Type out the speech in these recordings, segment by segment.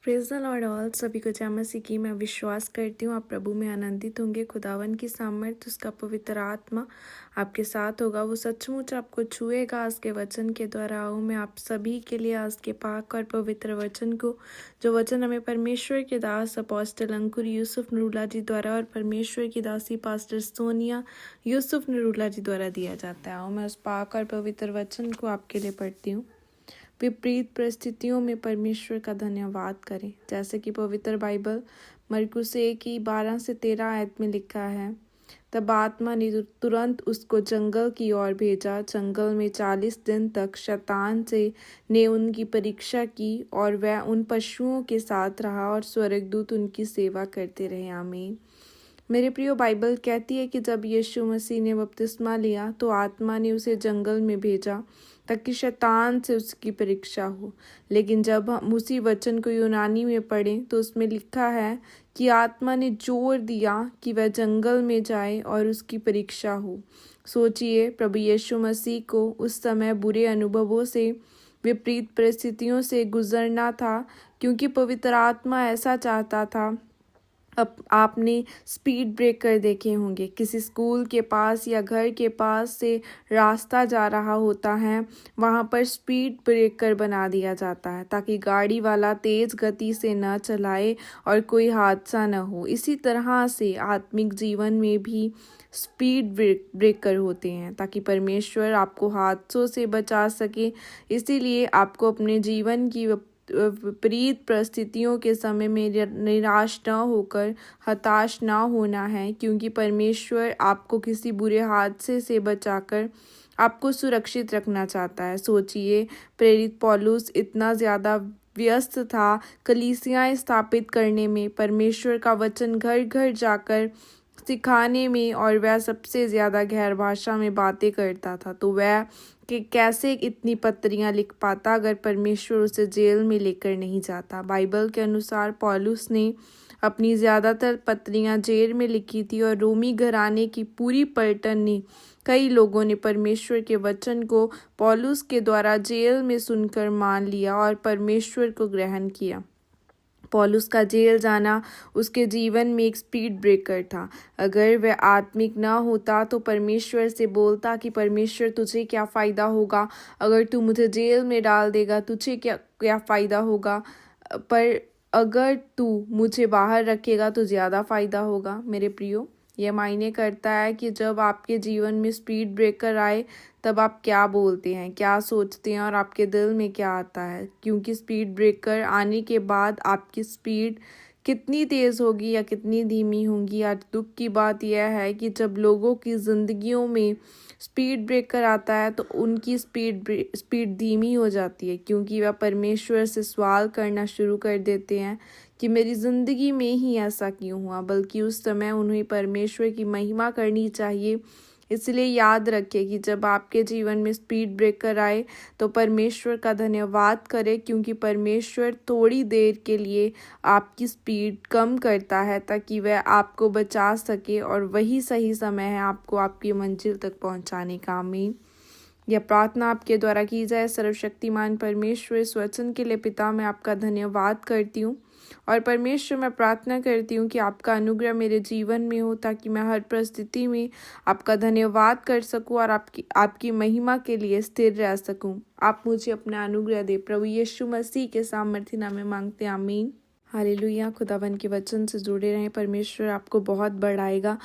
Praise the Lord all. सभी को जय मसीह की। मैं विश्वास करती हूँ आप प्रभु में आनंदित होंगे। खुदावन की सामर्थ, उसका पवित्र आत्मा आपके साथ होगा। वो सचमुच आपको छुएगा आज के वचन के द्वारा। आओ मैं आप सभी के लिए आज के पाक और पवित्र वचन को, जो वचन हमें परमेश्वर के दास अपोस्टल अंकुर यूसुफ नरूला जी द्वारा और परमेश्वर की दासी पास्टर सोनिया यूसुफ नरूला जी द्वारा दिया जाता है। आओ मैं उस पाक और पवित्र वचन को आपके लिए पढ़ती हूँ। विपरीत परिस्थितियों में परमेश्वर का धन्यवाद करें। जैसे कि पवित्र बाइबल मरकुस 1:12-13 आयत में लिखा है, तब आत्मा ने तुरंत उसको जंगल की ओर भेजा। जंगल में 40 दिन तक शैतान ने उनकी परीक्षा की और वह उन पशुओं के साथ रहा और स्वर्गदूत उनकी सेवा करते रहे। आमीन। मेरे प्रियो, बाइबल कहती है कि जब यीशु मसीह ने बपतिस्मा लिया तो आत्मा ने उसे जंगल में भेजा ताकि शैतान से उसकी परीक्षा हो। लेकिन जब हम उसी वचन को यूनानी में पढ़ें तो उसमें लिखा है कि आत्मा ने जोर दिया कि वह जंगल में जाए और उसकी परीक्षा हो। सोचिए, प्रभु यीशु मसीह को उस समय बुरे अनुभवों से, विपरीत परिस्थितियों से गुजरना था, क्योंकि पवित्र आत्मा ऐसा चाहता था। अब आपने स्पीड ब्रेकर देखे होंगे। किसी स्कूल के पास या घर के पास से रास्ता जा रहा होता है, वहाँ पर स्पीड ब्रेकर बना दिया जाता है ताकि गाड़ी वाला तेज़ गति से न चलाए और कोई हादसा न हो। इसी तरह से आत्मिक जीवन में भी स्पीड ब्रेकर होते हैं ताकि परमेश्वर आपको हादसों से बचा सके। इसीलिए आपको अपने जीवन की विपरीत परिस्थितियों के समय में निराश न होकर हताश न होना है, क्योंकि परमेश्वर आपको किसी बुरे हादसे से बचाकर आपको सुरक्षित रखना चाहता है। सोचिए, प्रेरित पौलुस इतना ज़्यादा व्यस्त था कलीसियाएं स्थापित करने में, परमेश्वर का वचन घर घर जाकर सिखाने में, और वह सबसे ज़्यादा गैर भाषा में बातें करता था। तो वह कि कैसे इतनी पत्रियां लिख पाता अगर परमेश्वर उसे जेल में लेकर नहीं जाता। बाइबल के अनुसार पौलुस ने अपनी ज़्यादातर पत्रियां जेल में लिखी थी और रोमी घराने की पूरी पलटन ने, कई लोगों ने परमेश्वर के वचन को पौलुस के द्वारा जेल में सुनकर मान लिया और परमेश्वर को ग्रहण किया। पौलुस का जेल जाना उसके जीवन में एक स्पीड ब्रेकर था। अगर वह आत्मिक न होता तो परमेश्वर से बोलता कि परमेश्वर, तुझे क्या फ़ायदा होगा अगर तू मुझे जेल में डाल देगा, तुझे क्या फ़ायदा होगा, पर अगर तू मुझे बाहर रखेगा तो ज़्यादा फ़ायदा होगा। मेरे प्रियो, यह मायने करता है कि जब आपके जीवन में स्पीड ब्रेकर आए तब आप क्या बोलते हैं, क्या सोचते हैं और आपके दिल में क्या आता है। क्योंकि स्पीड ब्रेकर आने के बाद आपकी स्पीड कितनी तेज़ होगी या कितनी धीमी होगी। आज दुख की बात यह है कि जब लोगों की ज़िंदगियों में स्पीड ब्रेकर आता है तो उनकी स्पीड धीमी हो जाती है, क्योंकि वह परमेश्वर से सवाल करना शुरू कर देते हैं कि मेरी ज़िंदगी में ही ऐसा क्यों हुआ। बल्कि उस समय उन्हें परमेश्वर की महिमा करनी चाहिए। इसलिए याद रखें कि जब आपके जीवन में स्पीड ब्रेकर आए तो परमेश्वर का धन्यवाद करें, क्योंकि परमेश्वर थोड़ी देर के लिए आपकी स्पीड कम करता है ताकि वह आपको बचा सके, और वही सही समय है आपको आपकी मंजिल तक पहुंचाने का। आमीन। यह प्रार्थना आपके द्वारा की जाए। सर्वशक्तिमान परमेश्वर, इस वचन के लिए पिता, मैं आपका धन्यवाद करती हूँ। और परमेश्वर, मैं प्रार्थना करती हूँ कि आपका अनुग्रह मेरे जीवन में हो ताकि मैं हर परिस्थिति में आपका धन्यवाद कर सकूँ और आपकी महिमा के लिए स्थिर रह सकूँ। आप मुझे अपना अनुग्रह दे। प्रभु यीशु मसीह के सामर्थ्य नाम में मांगते हैं। आमीन। हालेलुया। खुदावन के वचन से जुड़े रहें। परमेश्वर आपको बहुत बढ़ाएगा,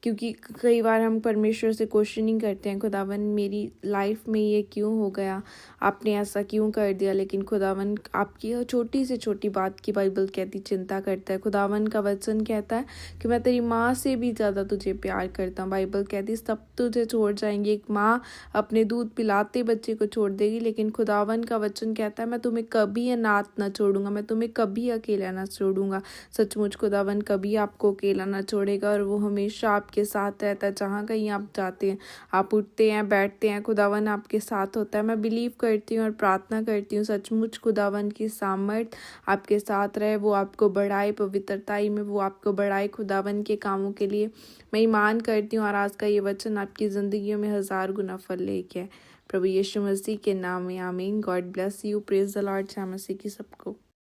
क्योंकि कई बार हम परमेश्वर से क्वेश्चनिंग करते हैं, खुदावन मेरी लाइफ में ये क्यों हो गया, आपने ऐसा क्यों कर दिया। लेकिन खुदावन आपकी छोटी से छोटी बात की बाइबल कहती चिंता करता है। खुदावन का वचन कहता है कि मैं तेरी माँ से भी ज़्यादा तुझे प्यार करता हूँ। बाइबल कहती सब तुझे छोड़ जाएंगे। एक माँ अपने दूध पिलाते बच्चे को छोड़ देगी, लेकिन खुदावन का वचन कहता है मैं तुम्हें कभी अनाथ न छोड़ूंगा, मैं तुम्हें कभी अकेला न छोड़ूंगा। सचमुच खुदावन कभी आपको अकेला न छोड़ेगा और वो हमेशा आपके साथ रहता है। जहाँ कहीं आप जाते हैं, आप उठते हैं, बैठते हैं, खुदावन आपके साथ होता है। मैं बिलीव करती हूँ और प्रार्थना करती हूँ सचमुच खुदावन की सामर्थ आपके साथ रहे, वो आपको बढ़ाए पवित्रताई में, वो आपको बढ़ाए खुदावन के कामों के लिए। मैं ईमान करती हूँ और आज का ये वचन आपकी ज़िंदगियों में 1000 गुना फल लेके प्रभु यीशु मसीह के नाम में। आमीन। God bless you. Praise the Lord. जय मसीह की सबको।